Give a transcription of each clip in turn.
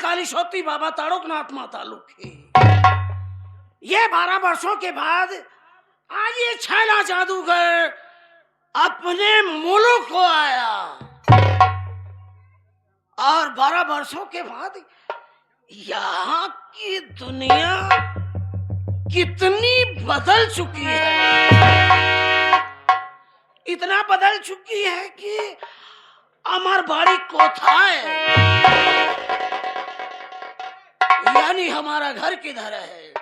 काली सोती बाबा ताड़ोकनाथ माता लुखी। ये 12 वर्षों के बाद आज ये छैला जादूगर अपने मुल्क को आया और 12 वर्षों के बाद यहाँ की दुनिया कितनी बदल चुकी है। इतना बदल चुकी है कि अमरबाड़ी कोथाए यानी हमारा घर किधर है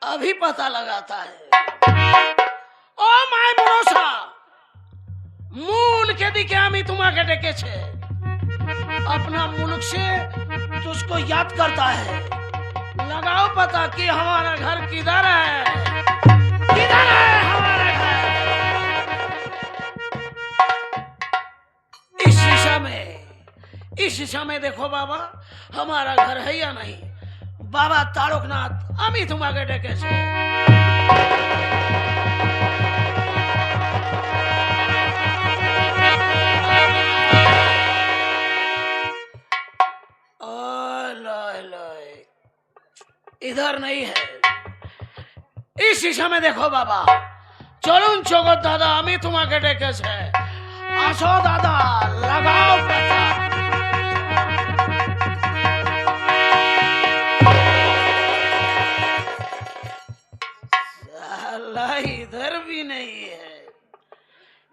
अभी पता लगाता है। ओ माय मनोसा मूल के दिखे आमी तुम्हारे डेके छे अपना मुल्क से तुझको याद करता है। लगाओ पता कि हमारा घर किधर है, किधर है हमारा घर। इस शीशा में देखो बाबा हमारा घर है या नहीं। बाबा ताड़ोकनाथ अमी तुम्हारे डेके से इधर नहीं है। इस शीशा में देखो बाबा चलून चौगत दादा अमी तुम्हारे डेके से आसो दादा लगाओ पता। इधर भी नहीं है।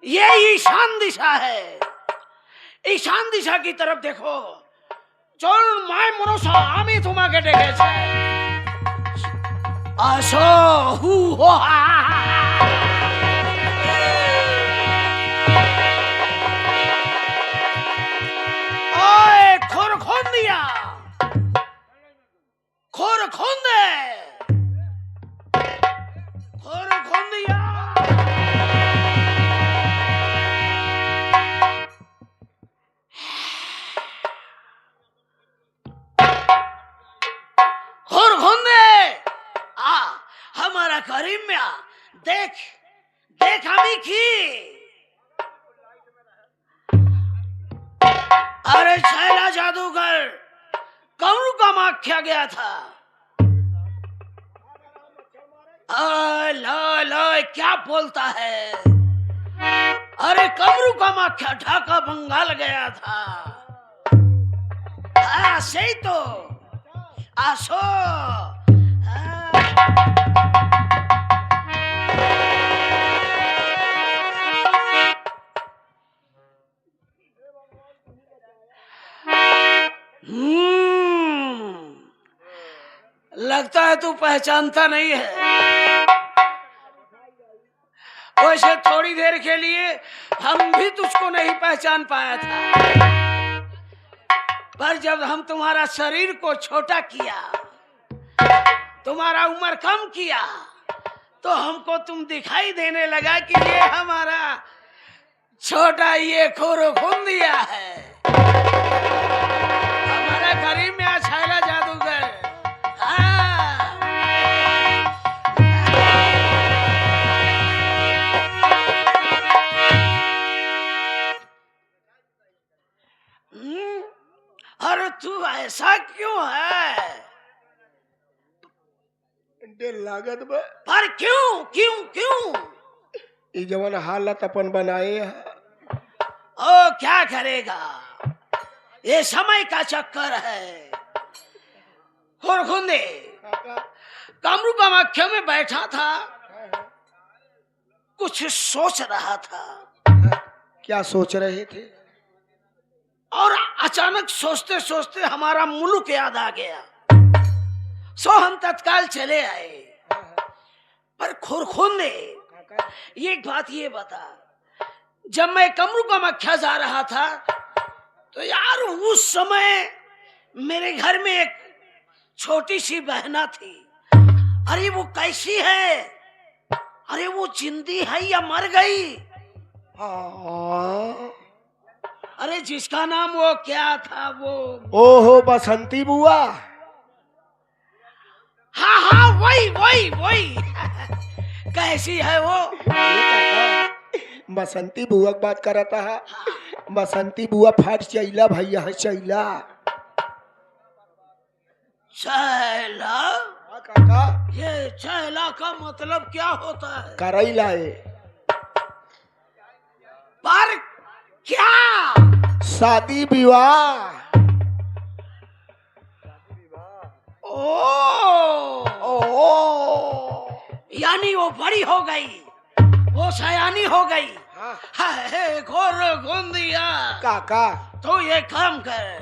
ये ईशान दिशा है। ईशान दिशा की तरफ देखो चल माय मनोसा आमी तुम्हारे डेके से आसो हु हो ओए खोर खोन दिया खोर खोन दे खोर खोन दिया। खोर खोन दे आ हमारा करीम में आ देख देख हमी की। अरे छैला जादूगर कौन का माख्या गया था। लो क्या बोलता है। अरे कमरू का माख्या ढाका बंगाल गया था। सही तो आसो लगता है तू पहचानता नहीं है। वैसे थोड़ी देर के लिए हम भी तुझको नहीं पहचान पाया था पर जब हम तुम्हारा शरीर को छोटा किया तुम्हारा उम्र कम किया तो हमको तुम दिखाई देने लगा कि ये हमारा छोटा ये खोरो खून दिया है। हमारा करीब में छैला जादूगर अरे तू ऐसा क्यों है। लागत पर क्यों क्यों क्यों ये जवन हालत अपन बनाए ओ क्या करेगा ये समय का चक्कर है। खुरखुंदे कमरू कामाख्या में बैठा था कुछ सोच रहा था। क्या सोच रहे थे। और अचानक सोचते सोचते हमारा मुल्क याद आ गया सो हम तत्काल चले आए। पर खुरखुंदे एक बात ये बता जब मैं कमरू कामाख्या जा रहा था तो यार उस समय मेरे घर में एक छोटी सी बहना थी। अरे वो कैसी है। अरे वो जिंदी है या मर गई। अरे जिसका नाम वो क्या था वो ओहो बसंती बुआ। हाँ हाँ वही वही वही कैसी है वो। बसंती बुआ बात करता है। बसंती बुआ फाट चैला भैया है चैला। चैला? हाँ काका, ये चैला का मतलब क्या होता है? करई लाए। पर क्या? शादी विवाह। ओ, ओ यानी वो बड़ी हो गई, वो सयानी हो गई। हाँ हाय घोर गुंदिया। काका। तो ये काम कर,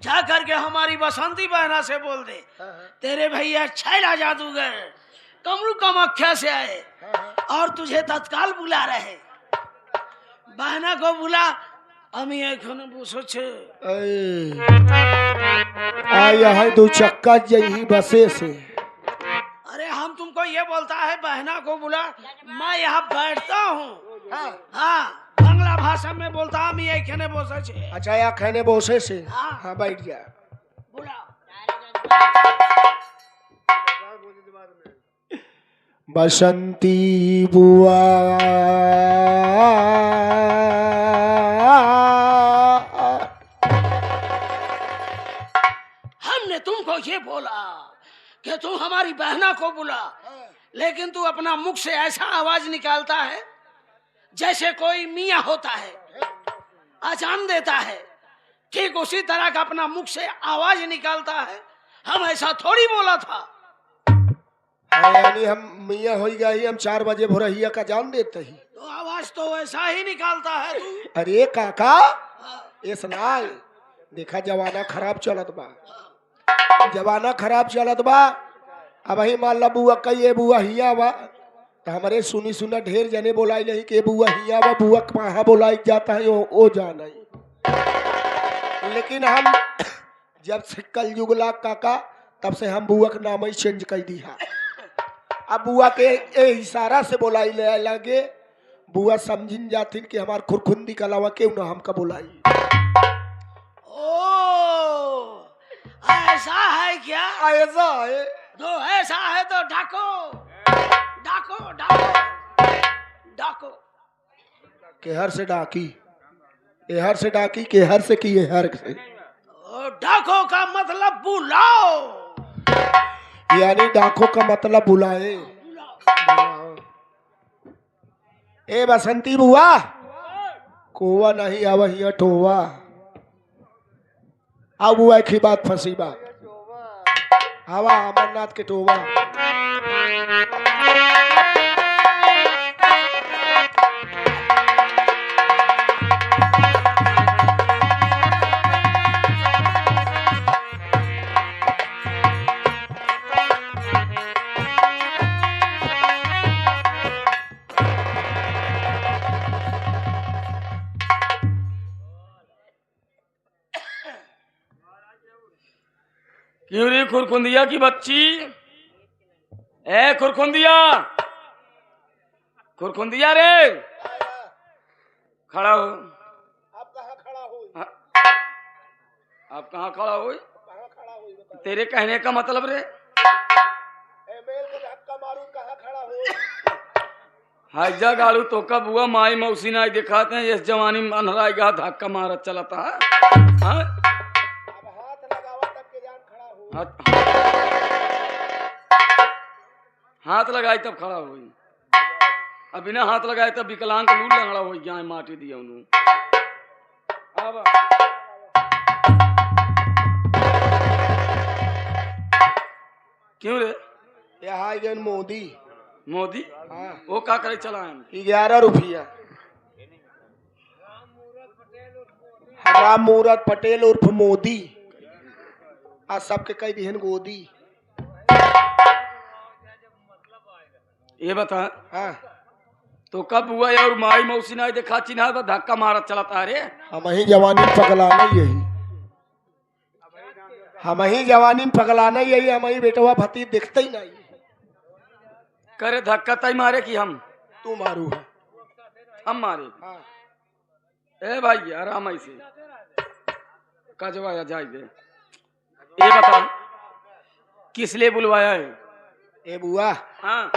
जा करके हमारी बसंती बहना से बोल दे तेरे भैया छैला जादूगर कमरू कामाख्या से आए और तुझे तत्काल बुला रहे। बहना को बुला। আমি এখানে বসেছে। आया है दो चक्का यही बसे से। अरे हम तुमको ये बोलता है बहना को बुला, मैं यहाँ बैठता हूँ। हाँ बांग्ला भाषा में बोलता हूँ मैं एखने बसेছে। अच्छा या खाने बोसे से। हाँ। हाँ बैठ जा। बुला। बसंती बुआ हमने तुमको ये बोला कि तू हमारी बहना को बुला, लेकिन तू अपना मुख से ऐसा आवाज निकालता है जैसे कोई मियाँ होता है, अजान देता है। ठीक उसी तरह का अपना मुख से आवाज निकालता है। हम ऐसा थोड़ी बोला था। यानी हम मियाँ हो गई, हम 4 बजे भोरहिया का जान देते ही। तो आवाज तो वैसा ही निकालता है तू। अरे काका, ये सुना, देखा जमाना खराब चलत बा, जमाना खराब चलत बा। अब ही मान ला बुआ कई बुआ हिया बा, तो हमारे सुनी सुना ढेर जने बोलाई नहीं कि बुआ हिया बा, बुआ कहाँ बोलाई जाता है वो जाना ही। लेकिन हम जब से कल युगला काका, तब से हम बुआ का नाम ही चेंज कर दिया। अब बुआ के इशारा से बोलाई ले लगे, बुआ समझिन जाथिन कि हमार खुरखुंदी के अलावा क्यों ना हमका बोलाई। ओ ऐसा है क्या? ऐसा है। तो ऐसा है तो डाको डाको डाको डाको। केहर से डाकी, एहर से डाकी, केहर से की एहर से। डाको का मतलब बुलाओ। यानी डाको का मतलब बुलाए। ए बसंती बुआ, कोवा नहीं आवा हिया टोवा। अब बुआ की बात फंसी बा, हवा अमरनाथ के टोवा। क्यों रे खुरखुंदिया की बच्ची? ए खुरखुंदिया, खुरखुंदिया रे, खड़ा हो। आप कहाँ खड़ा हो? आप कहाँ खड़ा हो? तेरे कहने का मतलब रे? मेल को धक्का मारूं, कहाँ खड़ा हो? हाइजा गाड़ू तो कब हुआ माई मौसी ना दिखाते हैं इस जवानी में अनहराई गा धक्का मारत चलता है। हाँ? हाथ लगाई तब खड़ा हुई, अब बिना हाथ लगाए तब विकलांग लूट लंगड़ा हो गया है, माटी दिया उन्होंने। अब क्यों रे? यहाँ गए मोदी। मोदी? हाँ। वो का करे चला है? 11 रुपया। राम मूरत पटेल उर्फ मोदी, आज सबके कई दिहन गोदी। ये बता, हाँ। तो कब हुआ और माई मौसी ना देखा चिन्हा धक्का मारत चलता रे? हम ही जवानी में पगलाना यही, हम ही जवानी में पगलाना यही, हम ही बेटवा भतीज दिखते ही नहीं। करे धक्का तय मारे कि हम? तू मारू है। हम मारे? हाँ। ए भाई आराम ऐसे कजवाया जाए दे। ये बता किस लिए बुलवाया है? ए बुआ, हाँ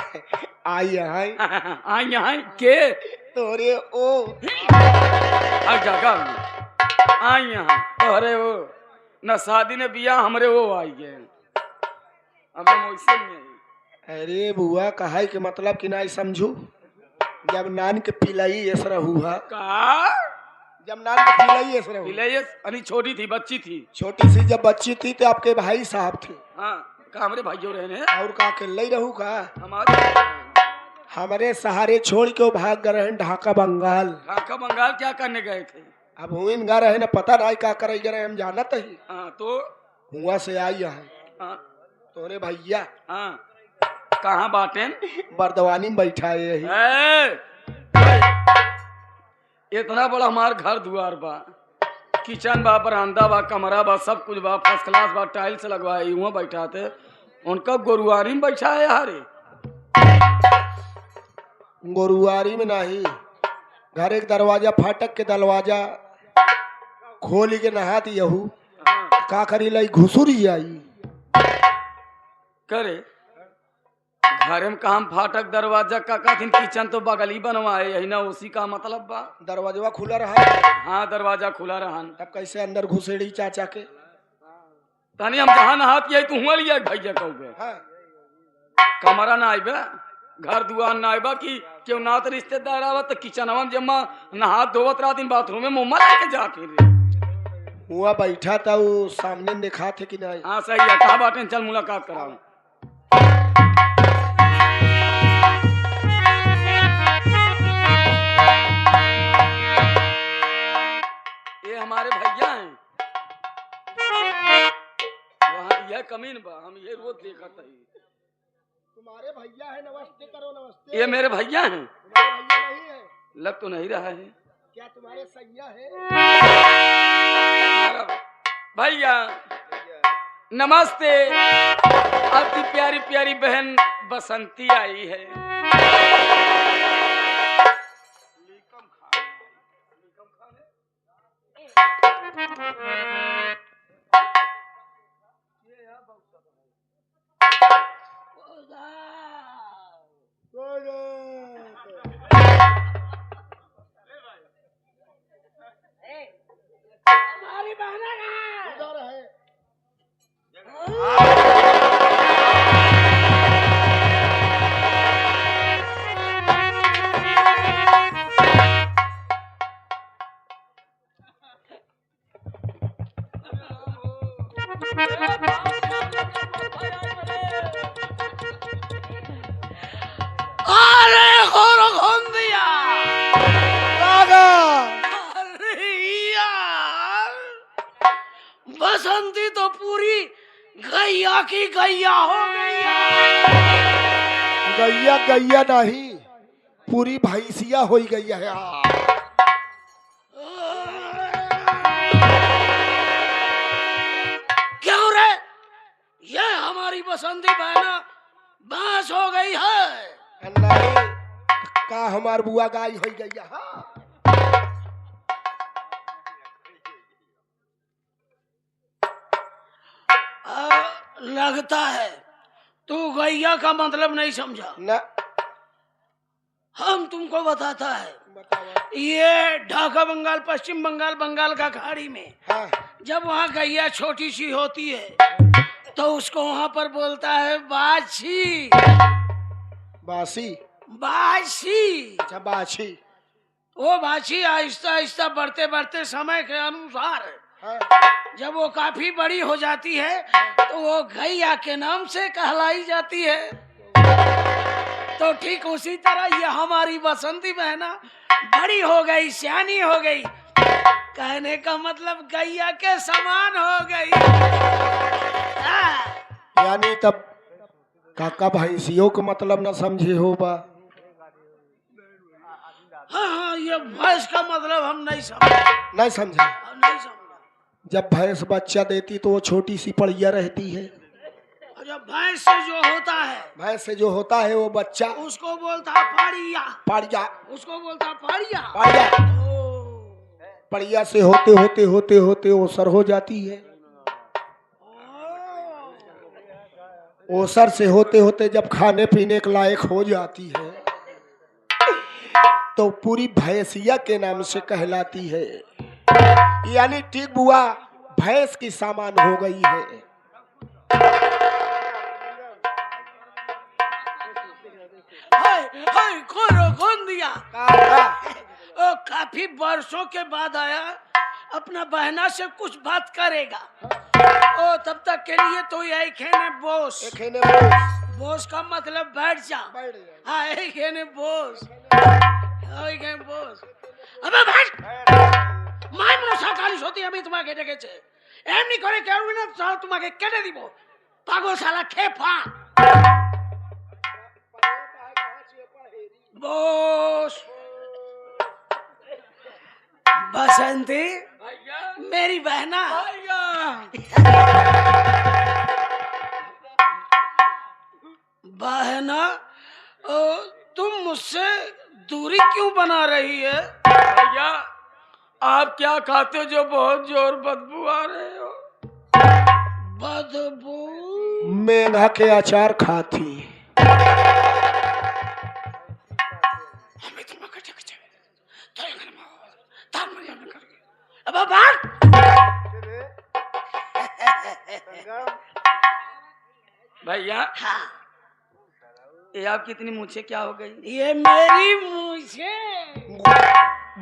आई यहाँ आई यहाँ के तोरे ओ जगह आई यहाँ, अरे वो न शादी ने बिया हमरे वो आई गए। अब हम वैसे नहीं है। अरे बुआ कहा के मतलब कि नहीं समझू। जब नान के पिलाई ऐसा हुआ, का जब नान के पिलाई ऐसा हुआ, पिलाइए अनी छोटी थी, बच्ची थी। छोटी सी जब बच्ची थी तो आपके भाई साहब थे। हाँ, का हमारे भाइयों रहने और का अकेले ही रहू का? हमारे हमारे सहारे छोड़ के वो भाग गए हैं ढाका बंगाल। ढाका बंगाल क्या करने गए थे? अब हुईन गा रहे न पता नहीं का करे गए हम जानत ही। हाँ तो हुआ से आई है हाँ तोरे भैया हाँ, कहाँ बाटेन? बर्दवानी में बैठा है यही। इतना बड़ा हमार घर दुआर बा, किचन बा, बरामदा बा, कमरा बा, सब कुछ बा, फर्स्ट क्लास बा, टाइल्स लगवाए, वहाँ बैठा थे। उनका गोरुआरी में बैठा है यारे। गोरुआरी में नहीं, घर एक दरवाजा फाटक के दरवाजा खोल के नहाती यहू हाँ, का करी लाई घुसुरी आई। करे घरे में काम फाटक दरवाजा का दिन किचन तो बगली बनवाए, यही ना उसी का मतलब बा। दरवाजा खुला रहा। हाँ दरवाजा खुला रहन। तब कैसे अंदर घुसेड़ी चाचा के? तनी हम जहाँ नहात यही तू हुआ लिया भैया कहोगे। हाँ। कमरा ना आइबे, घर दुआर ना आइबा कि क्यों ना तो रिश्तेदार आवत तो किचनवा में जम्मा नहात धोवत रात दिन बाथरूम में मुम्मा लेके जा फिर। हुआ बैठा था वो सामने देखा थे कि नहीं? हाँ सही है, कहा बाटे चल मुलाकात कराऊं। ये हमारे भैया हैं, वहाँ यह कमीन बा, हम ये रोज देखत है। तुम्हारे भैया है, नमस्ते करो नमस्ते। ये मेरे भैया हैं। तुम्हारे भैया नहीं है? लग तो नहीं रहा है। क्या तुम्हारे सैया है? हमारा भैया नमस्ते। आपकी प्यारी प्यारी बहन बसंती आई है। हमारी बहना कहाँ है? उधर है। अरे खोन दिया। कागा। अरे यार, बसंती तो पूरी गैया की गैया हो गई यार। गैया गैया नहीं, पूरी भैंसिया हो गई है यार। क्यों रे, ये हमारी बसंती बहना बांस हो गई है। नहीं, का हमार बुआ गाय हो गई है। हाँ। लगता है तू गैया का मतलब नहीं समझा। न हम तुमको बताता है, बताओ। ये ढाका बंगाल, पश्चिम बंगाल, बंगाल का खाड़ी में हाँ। जब वहाँ गैया छोटी सी होती है तो उसको वहाँ पर बोलता है बाछी। बासी। बाछी। अच्छा बाछी। वो बाछी आहिस्ता आहिस्ता बढ़ते बढ़ते समय के अनुसार हाँ। जब वो काफी बड़ी हो जाती है तो वो गैया के नाम से कहलाई जाती है। तो ठीक उसी तरह ये हमारी बसंती बहना बड़ी हो गई, सियानी हो गई, कहने का मतलब गैया के समान हो गई। यानी तब काका भैंसियों का मतलब न समझे हो बा। हाँ, ये भैंस का मतलब हम नहीं समझे। नहीं समझा। हम नहीं समझा। जब भैंस बच्चा देती तो वो छोटी सी पड़िया रहती है। और जब भैंस से जो होता है, भैंस से जो होता है वो बच्चा उसको बोलता है पाड़िया। पड़िया। उसको बोलता है पाड़िया। पड़िया। ओ, पड़िया से होते होते होते होते ओसर हो जाती है। ओसर से होते होते जब खाने पीने के लायक हो जाती है तो पूरी भैंसिया के नाम से कहलाती है। यानी ठीक बुआ भैंस की सामान हो गई है। हाय हाय खोन दिया। ओ काफी वर्षों के बाद आया, अपना बहना से कुछ बात करेगा। ओ तब तक के लिए तो यही खेने बोस। बोस का मतलब बैठ जा। हाँ यही खेने बोस, यही खेने बोस। अबे बैठ, माय मनो साकाली सोती अभी तुम्हारे केटे के छे। एम नहीं करे क्या ना साल तुम्हारे केटे दीबो। पागल साला खेपा। बोस बसंती मेरी बहना। बहना तुम मुझसे दूरी क्यों बना रही है? भैया आप क्या खाते हो जो बहुत जोर बदबू आ रहे हो? बदबू? मेंढा के अचार खाती। अब बात भैया हाँ, ये आपकी इतनी मूछें क्या हो गई? ये मेरी मूछें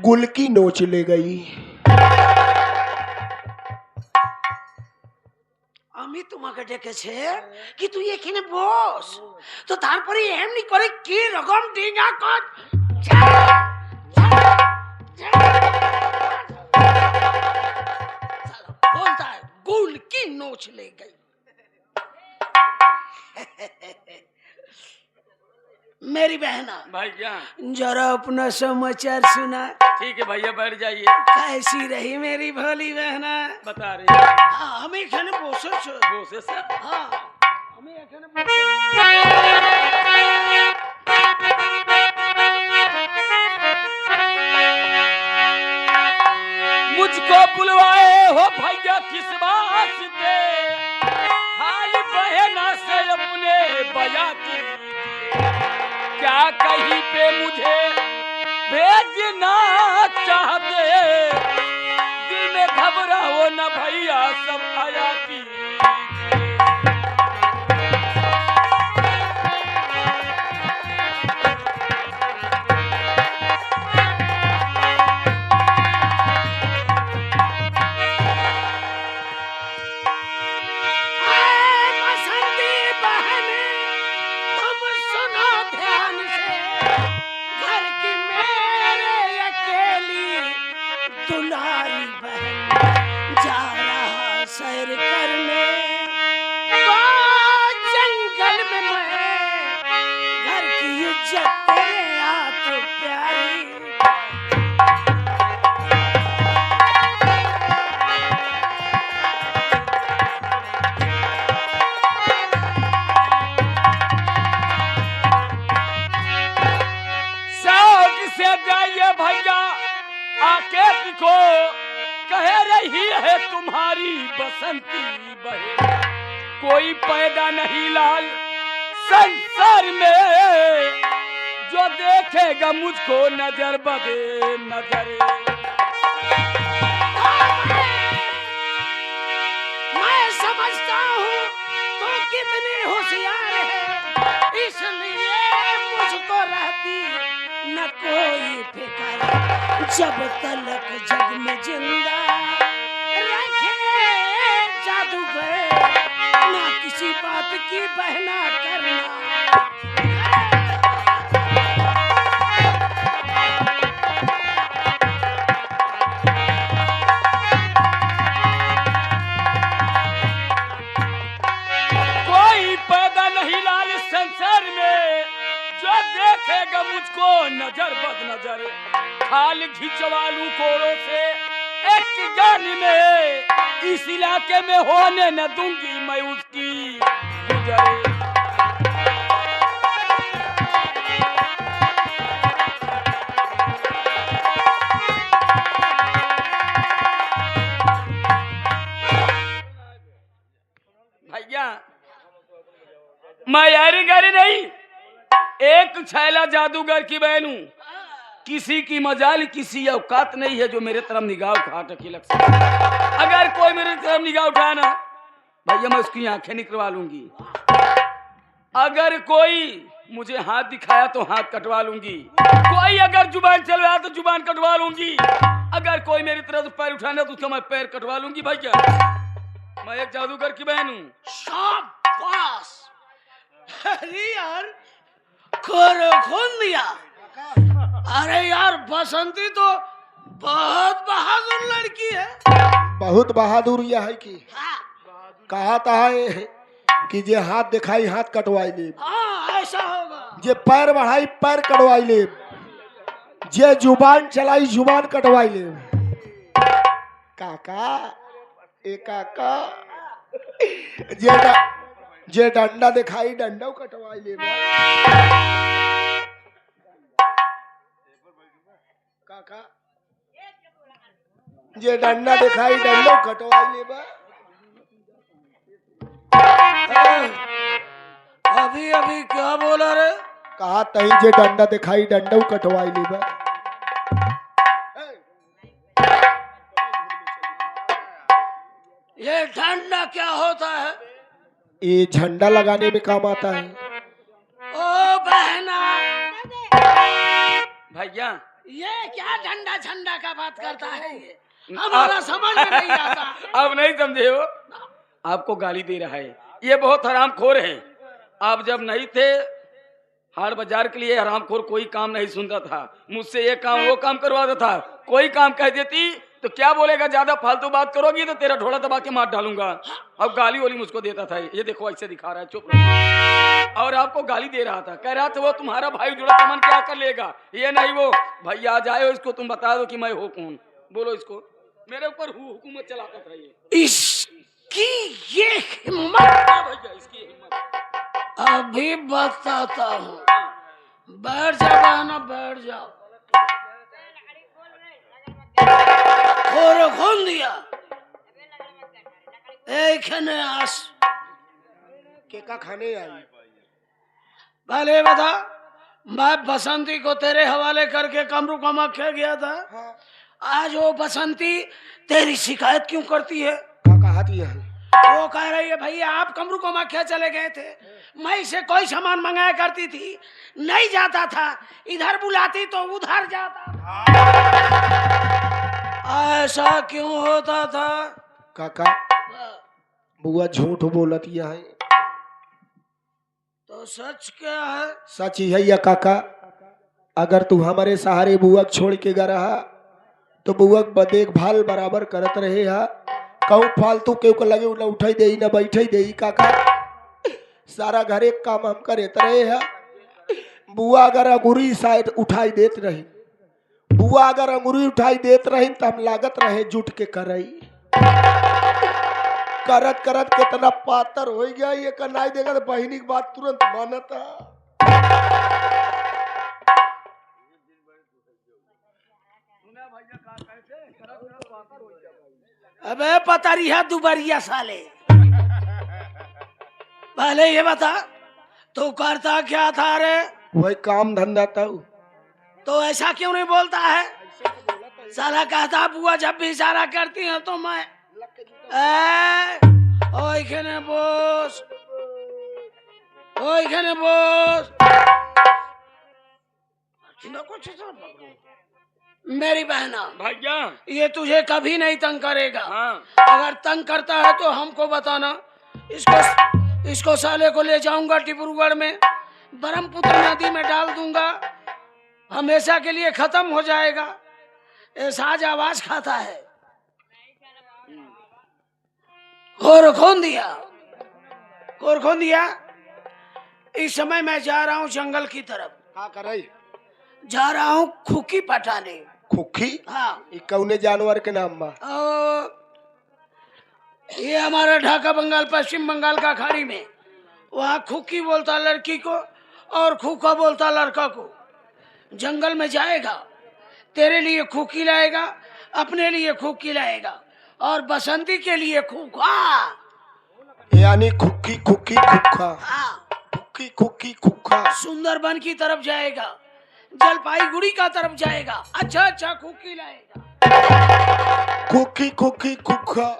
गुल की नोच ले गई। আমি তোমাকে ডেকেছে কি তুই এখানে বস, তো তারপরে এমনি করে কি রকম ডিঙ্গা কর बोलता है गुल की नोच ले गई। मेरी बहना भैया जरा अपना समाचार सुना। ठीक है भैया बैठ जाइए। कैसी रही मेरी भोली बहना? बता रही है। हाँ हमें एखाने বসেছ। বসেছে? हाँ हमें एखाने मुझको बुलवाए हो भैया किस वास्ते, हाल बहना से अपने बया की क्या कहीं पे मुझे भेजना चाहते, दिल में घबराओ न भैया सब आया की। दुलारी बहन जा रहा सैर करने जंगल में, मैं घर की इज्जत तेरे हाथ प्यारी। शौक से जाइए भैया आके दिखो, कह रही है तुम्हारी बसंती बहन, कोई पैदा नहीं लाल संसार में, जो देखेगा मुझको नजर बदे नजर। मैं समझता हूँ तो कितने होशियार है, इसलिए मुझको रहती न कोई फिक्र, जब तलक जग में जिंदा रखे जादूगर, ना किसी बात की बहना करना। कोई पैदा नहीं लाल संसार में, जो देखेगा मुझको नजर बद नजर, खाल खिंचवालू कोरों से एक जान में, इस इलाके में होने न दूंगी मैं उसकी गुजर। भैया मैं यारी गरी नहीं, एक छैला जादूगर की बहन हूँ, किसी की मजाल किसी औकात नहीं है जो मेरे तरफ निगाह उठा टकी लग सके। अगर कोई मेरे तरफ निगाह उठाना भैया मैं उसकी आंखें निकलवा लूंगी। अगर कोई मुझे हाथ दिखाया तो हाथ कटवा लूंगी, कोई अगर जुबान चलवाया तो जुबान कटवा लूंगी, अगर कोई मेरी तरफ से पैर उठाना तो उसका मैं पैर कटवा लूंगी। भाई क्या मैं एक जादूगर की बहन हूँ? शाबाश। अरे यार खोल दिया। अरे यार बसंती तो बहुत बहादुर लड़की है। बहुत बहादुर यह है कि हाँ, कहा था है कि जे हाथ दिखाई हाथ कटवाई ले, हाँ ऐसा होगा। जे पैर बढ़ाई पैर कटवाई ले, जे जुबान चलाई जुबान कटवाई ले। काका ए काका, जे डंडा दिखाई डंडा कटवाई ले। काका जे डंडा दिखाई डंडा कटवाई ले बा। अभी अभी क्या बोला रे? कहा तही जे डंडा दिखाई डंडा कटवाई ले बा। ये डंडा क्या होता है? ये झंडा लगाने में काम आता है। ओ बहना, भैया ये क्या झंडा झंडा का बात करता है? ये हमारा समझ में नहीं आता। अब नहीं समझे हो? आपको गाली दे रहा है, ये बहुत हरामखोर है। आप जब नहीं थे हाट बाजार के लिए हरामखोर कोई काम नहीं सुनता था, मुझसे ये काम वो काम करवाता था। कोई काम कह देती तो क्या बोलेगा, ज्यादा फालतू बात करोगी तो तेरा ढोला दबा के मार डालूंगा। अब गाली वाली मुझको देता था, ये देखो ऐसे दिखा रहा है, चुप रहो। और आपको गाली दे रहा था, कह रहा था वो तुम्हारा भाई जुड़ा सामान क्या कर लेगा, ये नहीं वो भैया आ जाए इसको तुम बता दो कि मैं हो कौन। बोलो इसको, मेरे ऊपर हुकूमत चलाता था ये। इसकी ये हिम्मत, भैया इसकी हिम्मत अभी बताता हूँ। बैठ जाओ बहना, बैठ जाओ। खोल दिया एक आस केका खाने आई। पहले बता, मैं बसंती को तेरे हवाले करके कमरू कमाख्या गया था। हाँ। आज वो बसंती तेरी शिकायत क्यों करती है? काका हाथ ये है। वो कह रही है भैया आप कमरू कमाख्या चले गए थे, मैं इसे कोई सामान मंगाया करती थी, नहीं जाता था, इधर बुलाती तो उधर जाता था। ऐसा क्यों होता था? काका बुआ झूठ बोलती है। तो सच क्या है? सच ही है या काका, अगर तू हमारे सहारे बुआ छोड़ के गा रहा तो बुआ देखभाल बराबर करत रहे हा। कहूँ फालतू के लगे न उठाई दे न बैठे दे। काका सारा घरे काम हम करे रहे हा। बुआ अगर अंगूरी शायद उठाई देत रही, बुआ अगर अंगूरी उठाई देत रही तो हम लागत रहे जुट के करई। करत करत कितना पातर हो गया, ये करनाई देगा तो बहिनी की बात तुरंत मानता। अबे पतरिया दुबरिया साले, पहले ये बता तू करता क्या था रे? वही काम धंधा था। तो ऐसा क्यों नहीं बोलता है? साला कहता बुआ जब भी इशारा करती है तो मैं ओइखने बोस, ओइखने बोस। मेरी बहना भैया ये तुझे कभी नहीं तंग करेगा। हाँ। अगर तंग करता है तो हमको बताना, इसको साले को ले जाऊंगा डिब्रूगढ़ में, ब्रह्मपुत्र नदी में डाल दूंगा, हमेशा के लिए खत्म हो जाएगा। ऐसा आवाज खाता है। खोर खोन दिया। इस समय मैं जा रहा हूँ जंगल की तरफ। का करे? जा रहा हूँ खुकी पटाने। खुखी? हाँ। ये कौने जानवर के नाम बा? ये हमारा ढाका बंगाल पश्चिम बंगाल का खाड़ी में, वहाँ खुकी बोलता लड़की को और खूका बोलता लड़का को। जंगल में जाएगा, तेरे लिए खुकी लाएगा, अपने लिए खुकी लाएगा और बसंती के लिए खूखा। यानी खुक्की खुक्की खुखा। हाँ। खुक्की खुक्की खुखा। सुंदरबन की तरफ जाएगा, जलपाईगुड़ी का तरफ जाएगा, अच्छा खुकी लाएगा। खुक्की खुक्की खुखा,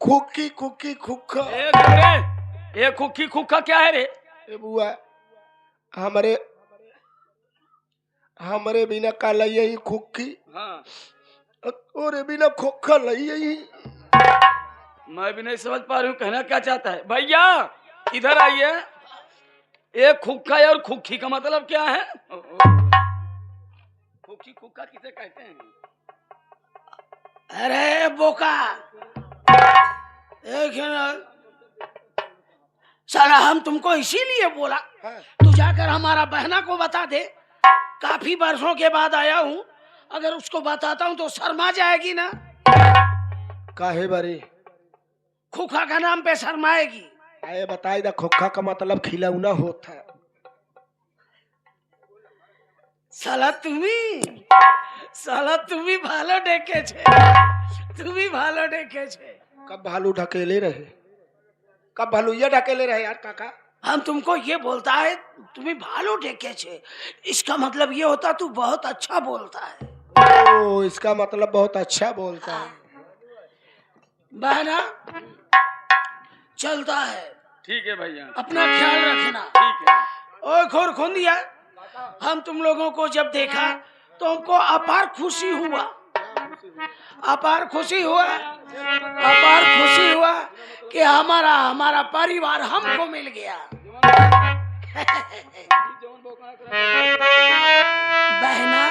खुक्की खुक्की खुखा। ये खुक्की खुक्का क्या है रे? ए बुआ हमरे हमरे बिना का लई ही खुक्की हाँ और बिना खोखा लई ही मैं भी नहीं समझ पा रही हूँ कहना क्या चाहता है। भैया इधर आइए। एक खुक्का और खुक्की का मतलब क्या है? खुक्की खुक्का किसे कहते हैं? अरे बोका एक है ना साला, हम तुमको इसीलिए बोला तू जाकर हमारा बहना को बता दे। काफी वर्षों के बाद आया हूँ, अगर उसको बताता हूँ तो शर्मा जाएगी ना। काहे बारी खुखा का नाम पे शर्माएगी। आए बताई दा खोखा का मतलब खिलौना होता है। साला तुम्ही भालो देखे छे, तुम्ही भालो देखे छे। कब भालू ढकेले रहे, कब भालूया ढकेले रहे यार काका। हम तुमको ये बोलता है तुम्हें भालो देखे छे, इसका मतलब ये होता तू बहुत अच्छा बोलता है। ओ इसका मतलब बहुत अच्छा बोलता है। बहना चलता है, ठीक है भैया, अपना ख्याल रखना। ठीक है। ओए खोर खोंदिया, हम तुम लोगों को जब देखा तो हमको अपार खुशी हुआ, अपार खुशी हुआ कि हमारा परिवार हमको मिल गया। बहना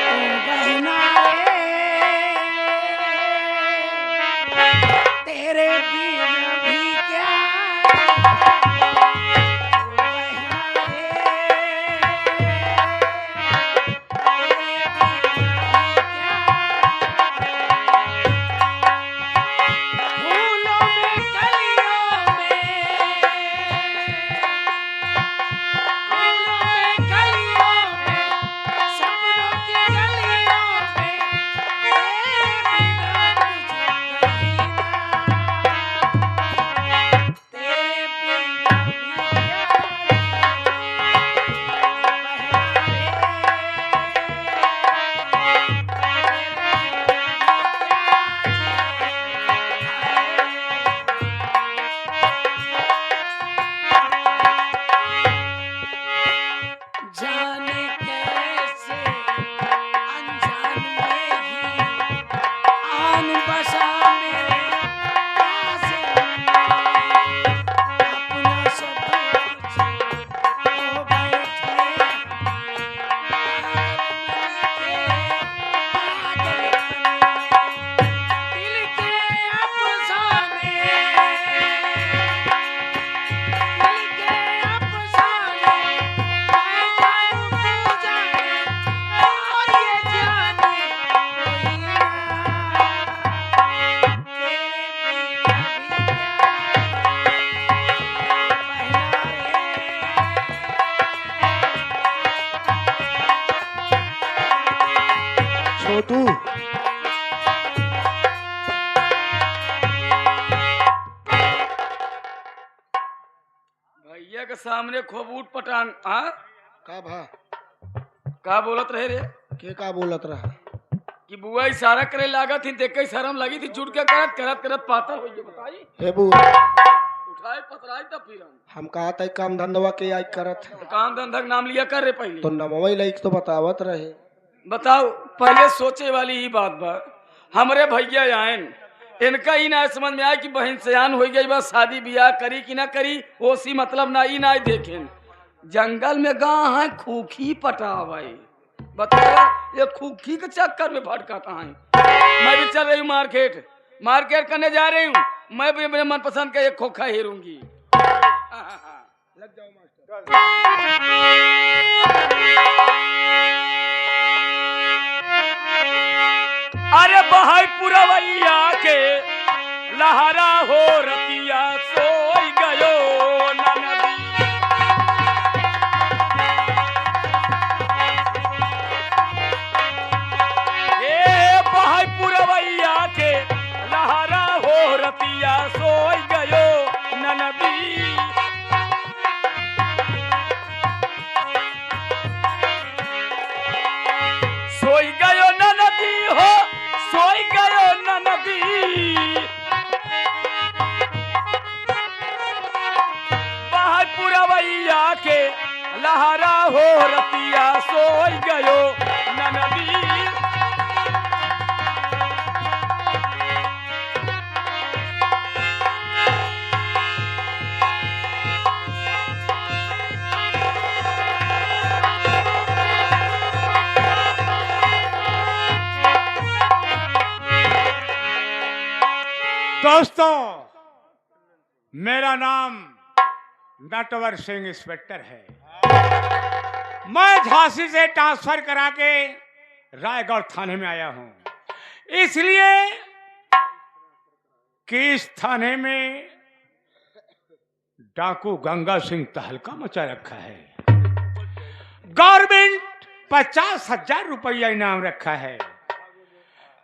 ओ बहना रे, तेरे बिना भी क्या छोटू भैया के सामने खूब उठ पटांग का भा का बोलत रहे रे के का बोलत रहा कि बुआ इशारा करे लागत थी, देख के शर्म लगी थी, जुड़ के करत पातर हो गई। बताई हे बुआ उठाए पतराई तब फिर हम कहा था काम धंधवा के आई करत है। काम धंधा का नाम लिया कर रे पहले तो नमवई लाइक तो बतावत रहे। बताओ, पहले सोचे वाली ही बात बा। हमरे भैया आयन, इनका ही ना समझ में आया कि बहन सयान हो गई, बस शादी ब्याह करी कि ना करी ओसी मतलब ना ही ना देखें। जंगल में गाँव है खूखी पटावाई, बताओ ये खूखी के चक्कर में भटकाता है। मैं भी चल रही हूँ मार्केट करने जा रही हूँ। मैं भी अपने मनपसंद का एक खोखा हेरूंगी। लग जाओ मास्टर। अरे बहाई पुरवैया के लहरा हो रतिया सोई गयो ननदी। ए बहाई पुरवैया के लहरा हो रतिया सोई गयो ननदी। सोई गयो ननदी हो, सोई गयो ननदी। लहरा हो रतिया सोई गयो ननदी। दोस्तों, मेरा नाम नटवर सिंह इंस्पेक्टर है। मैं झांसी से ट्रांसफर करा के रायगढ़ थाने में आया हूं, इसलिए कि इस थाने में डाकू गंगा सिंह तहलका मचा रखा है। गवर्नमेंट 50,000 रुपया इनाम रखा है,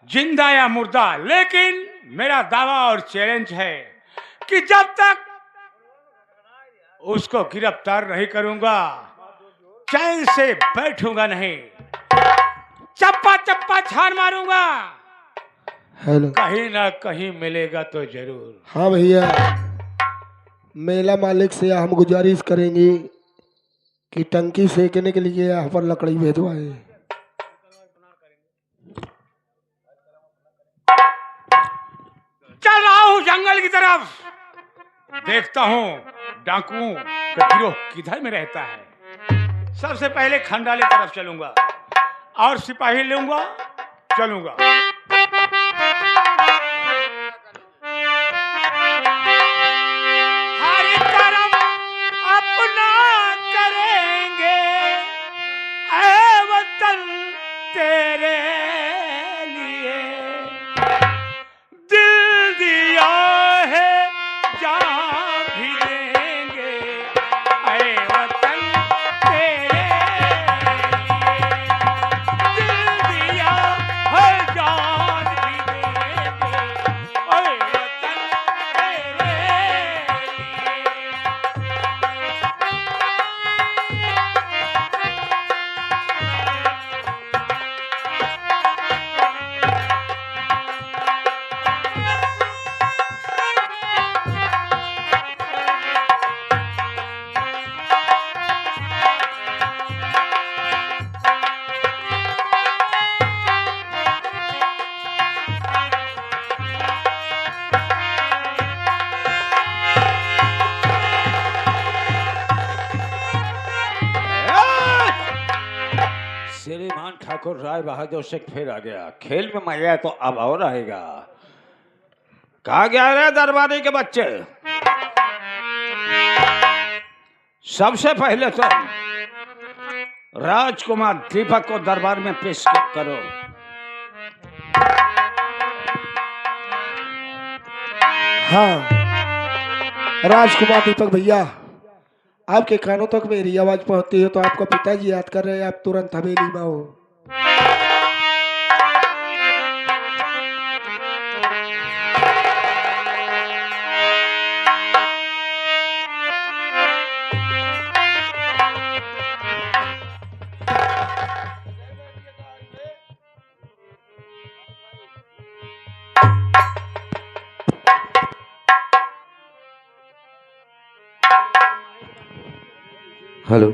जिंदा या मुर्दा। लेकिन मेरा दावा और चैलेंज है कि जब तक उसको गिरफ्तार नहीं करूंगा, चैन से बैठूंगा नहीं, चप्पा चप्पा छान मारूंगा। हेलो, कहीं ना कहीं मिलेगा तो जरूर। हाँ भैया, मेला मालिक से हम गुजारिश करेंगे कि टंकी सेकने के लिए यहाँ पर लकड़ी भेजवाए। चल रहा हूं जंगल की तरफ, देखता हूं डाकुओं का गिरोह किधर में रहता है। सबसे पहले खंडाले तरफ चलूंगा और सिपाही लूंगा, चलूंगा। हर कर्म अपना करेंगे ऐ वतन तेरे लिए, दिल दिया है जान भी देंगे ऐ वतन तेरे लिए, दिल दिया है जान भी देंगे ऐ वतन तेरे लिए। श्रीमान ठाकुर राय बहादुर सिंह फिर आ गया। खेल में मजा तो अब और आएगा। कहा गया रे दरबारी के बच्चे, सबसे पहले तो राजकुमार दीपक को दरबार में पेश करो। हाँ राजकुमार दीपक भैया, आपके कानों तक मेरी आवाज पहुंचती है तो आपका पिताजी याद कर रहे हैं, आप तुरंत हवेली में हो। हेलो,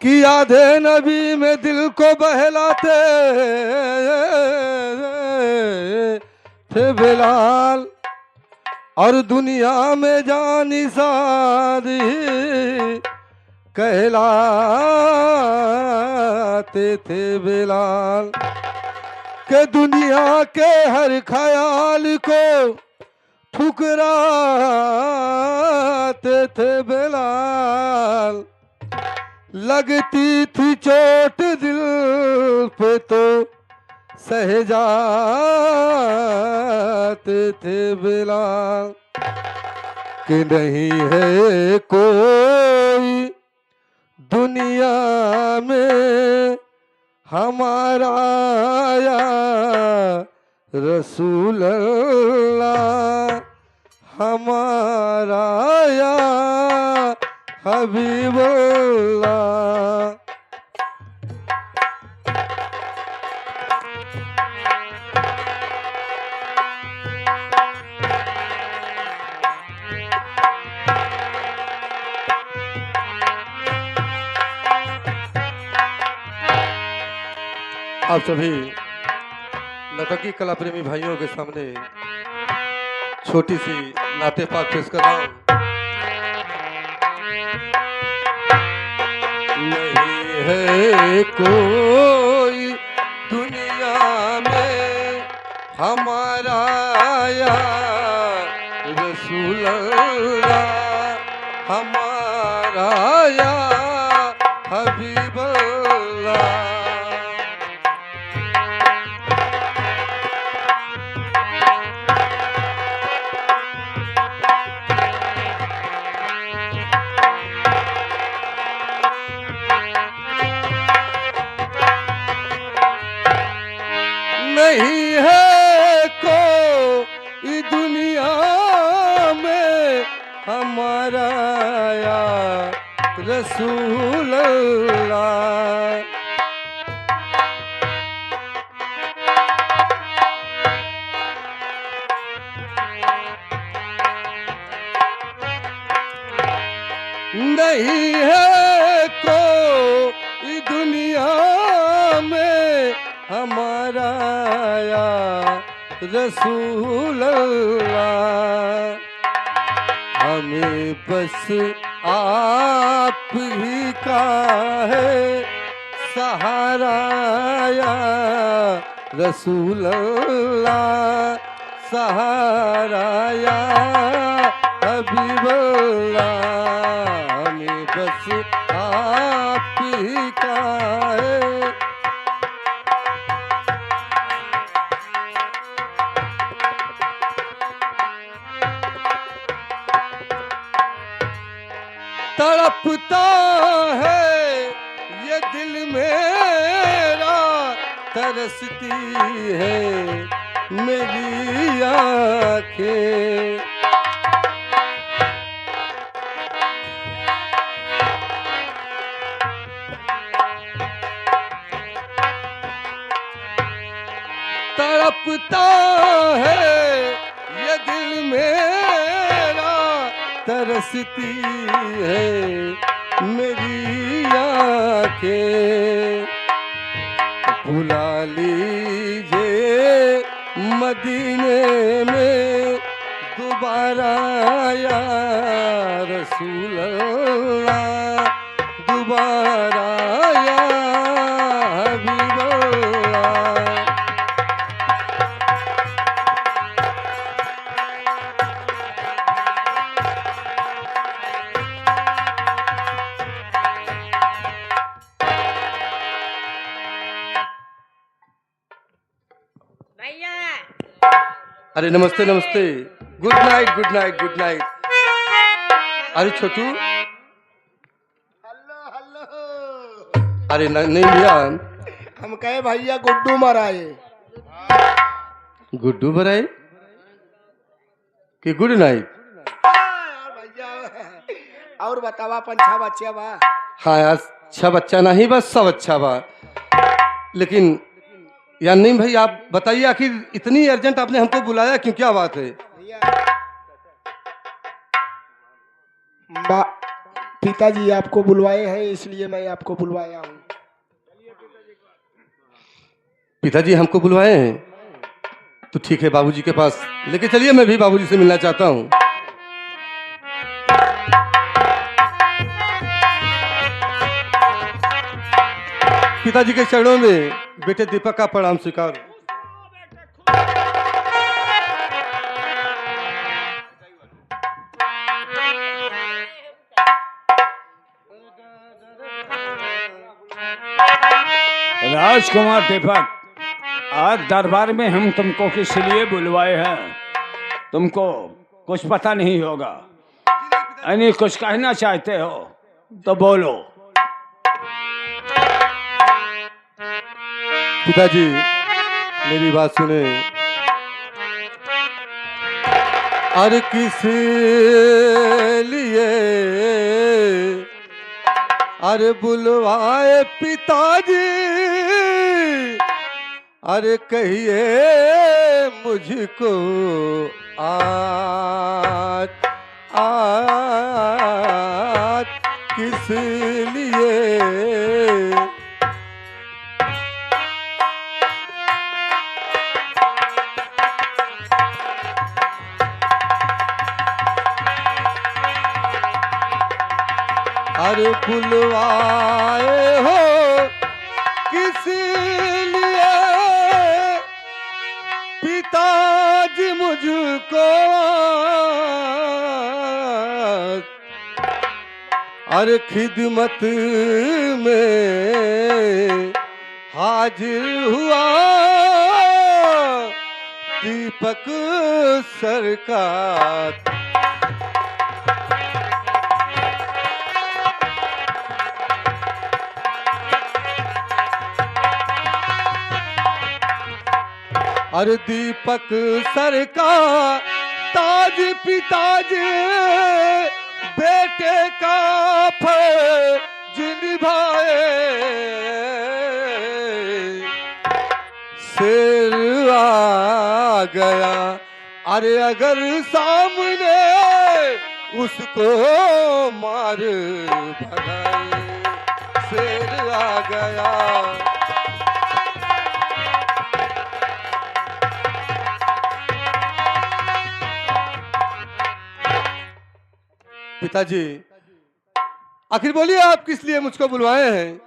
कि आधे नबी में दिल को बहलाते थे बिलाल, और दुनिया में जानी सादी कहलाते थे बिलाल, के दुनिया के हर ख्याल को ठुकराते थे बिलाल। लगती थी चोट दिल पे तो सह जाते थे बिलाल, कि नहीं है कोई दुनिया में हमारा या रसूल अल्लाह, हमारा या हबीबुल्लाह। आप सभी नटंकी कला प्रेमी भाइयों के सामने छोटी सी नाते पाक पेश कर रहा हूँ। नहीं है कोई दुनिया में हमारा या रसूल अल्लाह, हमारा या हबीब अल्लाह। नहीं है कोई दुनिया में हमारा या रसूल अल्लाह। नहीं है कोई दुनिया में हमारा या रसूल अल्लाह। हमें बस आप ही का है सहारा या रसूल अल्लाह, सहारा या हबीब अल्लाह। हमें बस आप ही का है। तड़पता है ये दिल मेरा, तरसती है मेरी आँखें। तड़पता है ये दिल मेरा, तरसती है मेरी आँखें। बुला लीजिए मदीने में दोबारा या रसूल अल्लाह, दोबारा या हबीब अल्लाह। अरे नमस्ते नमस्ते, good night good night good night. अरे छोटू, हल्लो हल्लो। अरे नहीं भैया, हम कहे भैया गुड्डू मराए। गुड्डू बराए कि गुड नाइट? भैया और बतावा पंछा बच्चा बा। हाँ यार, अच्छा बच्चा नहीं बस सब अच्छा बा। लेकिन यार नहीं भाई, आप बताइए आखिर इतनी अर्जेंट आपने हमको बुलाया क्यों, क्या बात है? पिताजी आपको बुलवाए हैं इसलिए मैं आपको बुलवाया हूँ। पिताजी हमको बुलवाए हैं तो ठीक है, बाबूजी के पास लेके चलिए, मैं भी बाबूजी से मिलना चाहता हूँ। पिताजी के चरणों में बेटे दीपक का प्रणाम स्वीकार। राजकुमार दीपक, आज दरबार में हम तुमको किस लिए बुलवाए हैं तुमको कुछ पता नहीं होगा। यानी कुछ कहना चाहते हो तो बोलो। पिताजी मेरी बात सुने। अरे किस लिए अरे बुलवाए पिताजी, अरे कहिए मुझको आज आज किस लिए। अरे बुलवाए हो किस लिए पिताजी मुझको, अरे खिदमत में हाजिर हुआ दीपक सरकार। अरे दीपक सरकार ताज पिताजी बेटे का फर्ज निभाए, शेर आ गया अरे अगर सामने उसको मार भगाए, शेर आ गया। पिताजी आखिर बोलिए आप किस लिए मुझको बुलवाए हैं?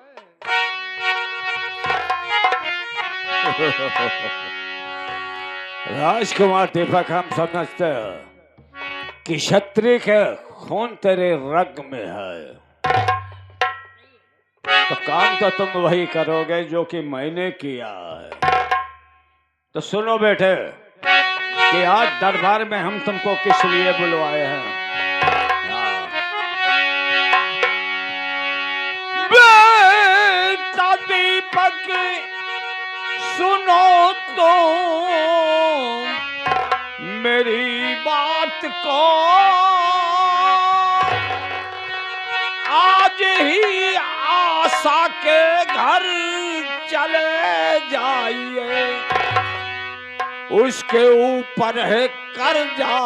राजकुमार दीपक, हम समझते हैं कि क्षत्रिय के खून तेरे रग में है, तो काम तो तुम वही करोगे जो कि मैंने किया है। तो सुनो बेटे कि आज दरबार में हम तुमको किस लिए बुलवाए हैं। बेटा दीपक सुनो तो मेरी बात को, आज ही आशा के घर चले जाइए, उसके ऊपर है कर्जा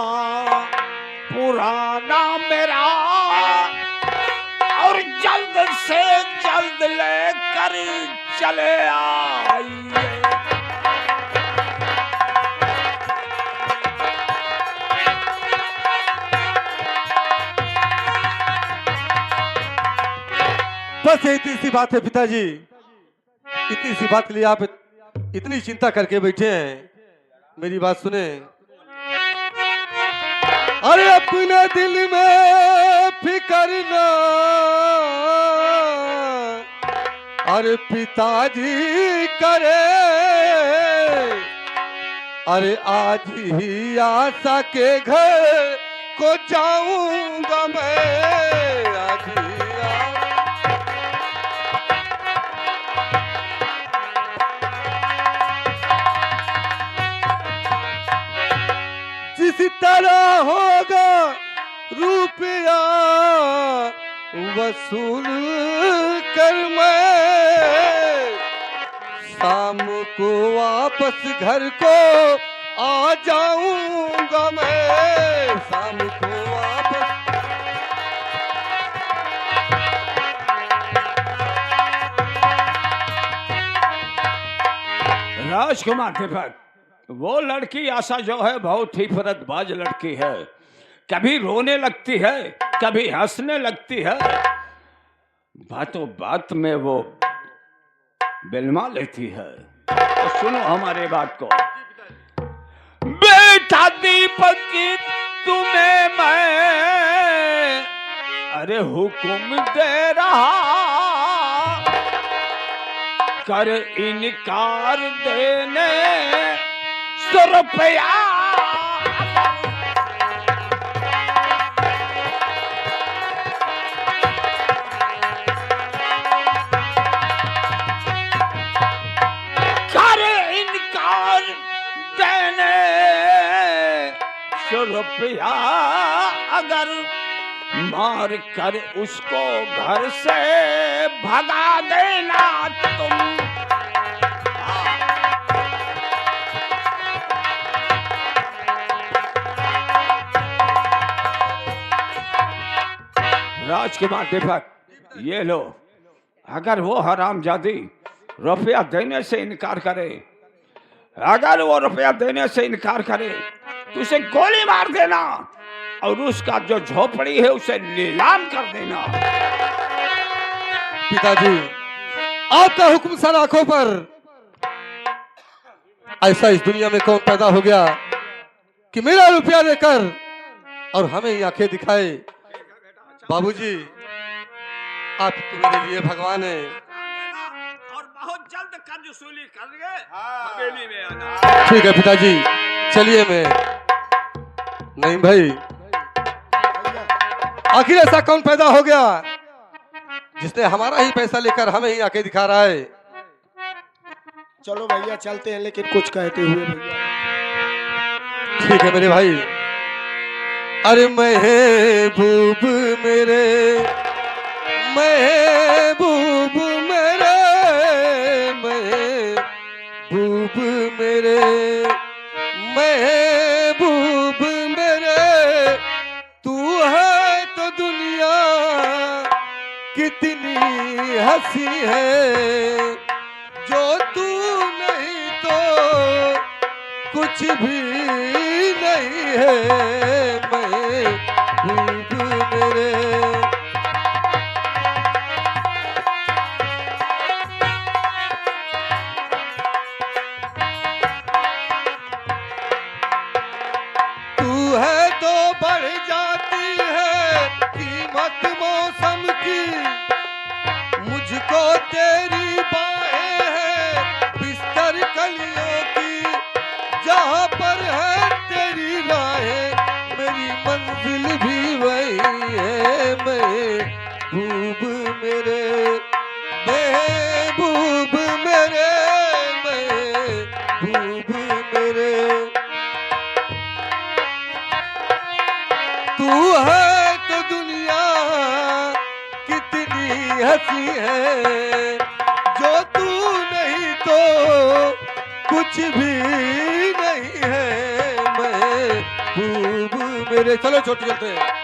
पुराना मेरा, और जल्द से जल्द लेकर चले आइए। बस इतनी सी बात है पिताजी, इतनी सी बात के लिए आप इतनी चिंता करके बैठे हैं। मेरी बात सुने। अरे अपने दिल में फिकर ना, अरे पिताजी करे, अरे आज ही आशा के घर को जाऊंगा मैं, आज ही जिस तरह होगा रुपया वसूल कर मैं शाम को वापस घर को आ जाऊंगा मैं, शाम को वापस। राजकुमार दीपक, वो लड़की आशा जो है बहुत ही फरतबाज लड़की है, कभी रोने लगती है कभी हंसने लगती है, बातों बात में वो बिलमा लेती है। तो सुनो हमारे बात को। बेटा दीपक तुम्हें मैं अरे हुक्म दे रहा, कर इनकार देने 100 रुपया, कर इनकार देने 100 रुपया अगर मार कर उसको घर से भगा देना तुम। राजकुमार दीपक, ये लो, अगर वो हरामजादी रुपया देने से इनकार करे, अगर वो रुपया देने से इनकार करे तो उसे गोली मार देना और उसका जो झोपड़ी है उसे नीलाम कर देना। पिताजी, आपका हुक्म सर आंखों पर। ऐसा इस दुनिया में कौन पैदा हो गया कि मेरा रुपया देकर और हमें ही आंखें दिखाए। बाबूजी, आप तो मेरे लिए भगवान है। और बहुत जल्द कर्ज वसूली करेंगे, हवेली में आना। ठीक है पिताजी, चलिए। मैं नहीं भाई, आखिर ऐसा कौन पैदा हो गया जिसने हमारा ही पैसा लेकर हमें ही आके दिखा रहा है। चलो भैया चलते हैं, लेकिन कुछ कहते हुए भैया। ठीक है मेरे भाई। अरे महबूब मेरे, महबूब मेरे, महबूब मेरे, महबूब मेरे, तू है तो दुनिया कितनी हंसी है, जो तू नहीं तो कुछ भी नहीं है, महबूब मेरे। तू है तो बढ़ जाती है कीमत मौसम की, मुझको तेरी बाहें हैं बिस्तर कलियों की, जहाँ पर है तेरी राहें मेरी मंजिल भी वही है, महबूब मेरे, महबूब मेरे, महबूब मेरे। तू है तो दुनिया कितनी हंसी है, जो तू नहीं तो कुछ भी नहीं है, महबूब मेरे। चलो छोटे चलते हैं।